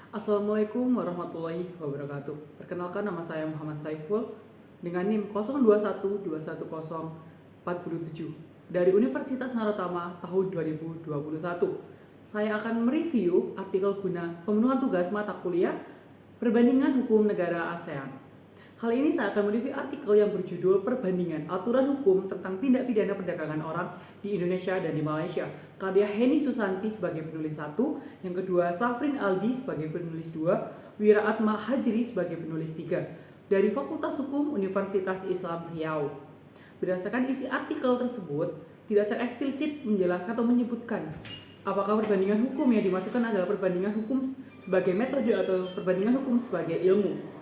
Assalamualaikum warahmatullahi wabarakatuh. Perkenalkan, nama saya Muhammad Saiful dengan NIM 02121047 dari Universitas Narotama tahun 2021. Saya akan mereview artikel guna pemenuhan tugas mata kuliah Perbandingan Hukum Negara ASEAN. Kali ini saya akan mereview artikel yang berjudul Perbandingan Aturan Hukum tentang Tindak Pidana Perdagangan Orang di Indonesia dan di Malaysia, karya Heni Susanti sebagai penulis 1, yang kedua Safrin Aldi sebagai penulis 2, Wira Atma Hajri sebagai penulis 3, dari Fakultas Hukum Universitas Islam Riau. Berdasarkan isi artikel tersebut, tidak secara eksplisit menjelaskan atau menyebutkan apakah perbandingan hukum yang dimasukkan adalah perbandingan hukum sebagai metode atau perbandingan hukum sebagai ilmu.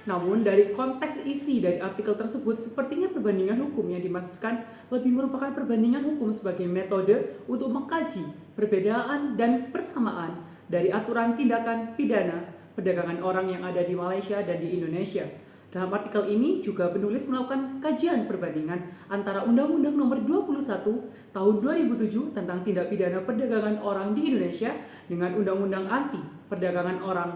Namun dari konteks isi dari artikel tersebut, sepertinya perbandingan hukum yang dimaksudkan lebih merupakan perbandingan hukum sebagai metode untuk mengkaji perbedaan dan persamaan dari aturan tindakan pidana perdagangan orang yang ada di Malaysia dan di Indonesia. Dalam artikel ini juga penulis melakukan kajian perbandingan antara Undang-Undang Nomor 21 Tahun 2007 tentang tindak pidana perdagangan orang di Indonesia dengan Undang-Undang Anti Perdagangan Orang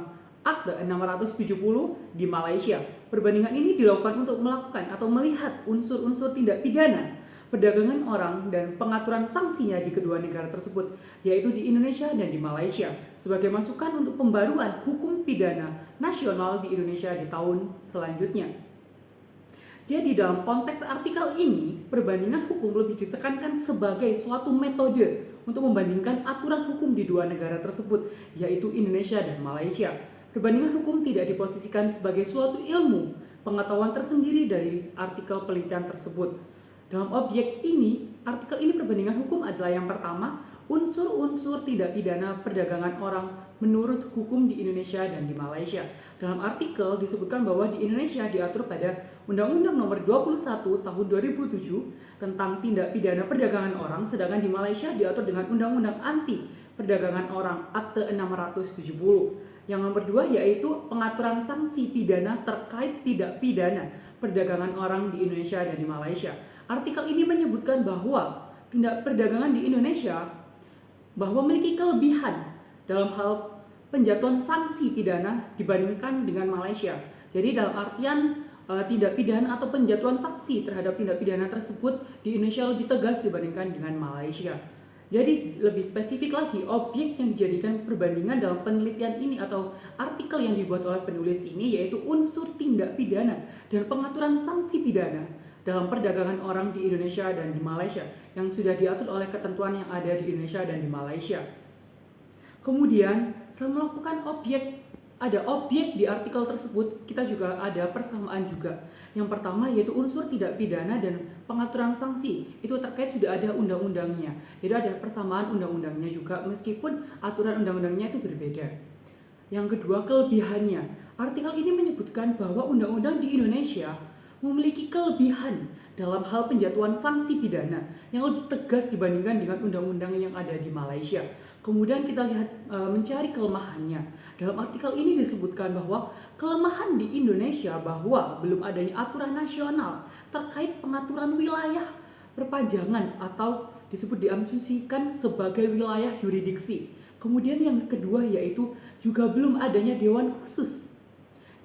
Akte 670 di Malaysia. Perbandingan ini dilakukan untuk melakukan atau melihat unsur-unsur tindak pidana perdagangan orang dan pengaturan sanksinya di kedua negara tersebut, yaitu di Indonesia dan di Malaysia, sebagai masukan untuk pembaruan hukum pidana nasional di Indonesia di tahun selanjutnya. Jadi dalam konteks artikel ini, perbandingan hukum lebih ditekankan sebagai suatu metode untuk membandingkan aturan hukum di dua negara tersebut, yaitu Indonesia dan Malaysia. Perbandingan hukum tidak diposisikan sebagai suatu ilmu pengetahuan tersendiri dari artikel penelitian tersebut. Dalam objek ini, artikel ini perbandingan hukum adalah yang pertama, unsur-unsur tindak pidana perdagangan orang menurut hukum di Indonesia dan di Malaysia. Dalam artikel disebutkan bahwa di Indonesia diatur pada Undang-Undang Nomor 21 Tahun 2007 tentang tindak pidana perdagangan orang, sedangkan di Malaysia diatur dengan Undang-Undang Anti Perdagangan Orang Akte 670. Yang nomor 2 yaitu pengaturan sanksi pidana terkait tidak pidana perdagangan orang di Indonesia dan di Malaysia. Artikel ini menyebutkan bahwa tindak perdagangan di Indonesia bahwa memiliki kelebihan dalam hal penjatuhan sanksi pidana dibandingkan dengan Malaysia. Jadi dalam artian tindak pidana atau penjatuhan sanksi terhadap tindak pidana tersebut di Indonesia lebih tegas dibandingkan dengan Malaysia. Jadi lebih spesifik lagi, objek yang dijadikan perbandingan dalam penelitian ini atau artikel yang dibuat oleh penulis ini yaitu unsur tindak pidana dan pengaturan sanksi pidana dalam perdagangan orang di Indonesia dan di Malaysia yang sudah diatur oleh ketentuan yang ada di Indonesia dan di Malaysia. Kemudian, setelah melakukan ada objek di artikel tersebut, kita juga ada persamaan juga. Yang pertama yaitu unsur tidak pidana dan pengaturan sanksi. Itu terkait sudah ada undang-undangnya. Jadi ada persamaan undang-undangnya juga meskipun aturan undang-undangnya itu berbeda. Yang kedua, kelebihannya. Artikel ini menyebutkan bahwa undang-undang di Indonesia memiliki kelebihan dalam hal penjatuhan sanksi pidana yang lebih tegas dibandingkan dengan undang-undang yang ada di Malaysia. Kemudian kita lihat mencari kelemahannya. Dalam artikel ini disebutkan bahwa kelemahan di Indonesia bahwa belum adanya aturan nasional terkait pengaturan wilayah perpajagan atau disebut diasumsikan sebagai wilayah yurisdiksi. Kemudian yang kedua yaitu juga belum adanya dewan khusus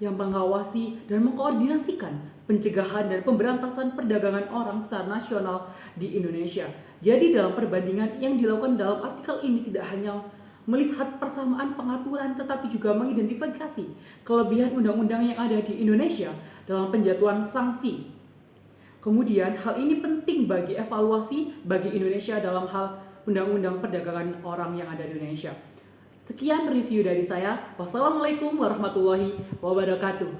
yang mengawasi dan mengkoordinasikan pencegahan dan pemberantasan perdagangan orang secara nasional di Indonesia. Jadi dalam perbandingan yang dilakukan dalam artikel ini tidak hanya melihat persamaan pengaturan tetapi juga mengidentifikasi kelebihan undang-undang yang ada di Indonesia dalam penjatuhan sanksi. Kemudian hal ini penting bagi evaluasi bagi Indonesia dalam hal undang-undang perdagangan orang yang ada di Indonesia. Sekian review dari saya. Wassalamualaikum warahmatullahi wabarakatuh.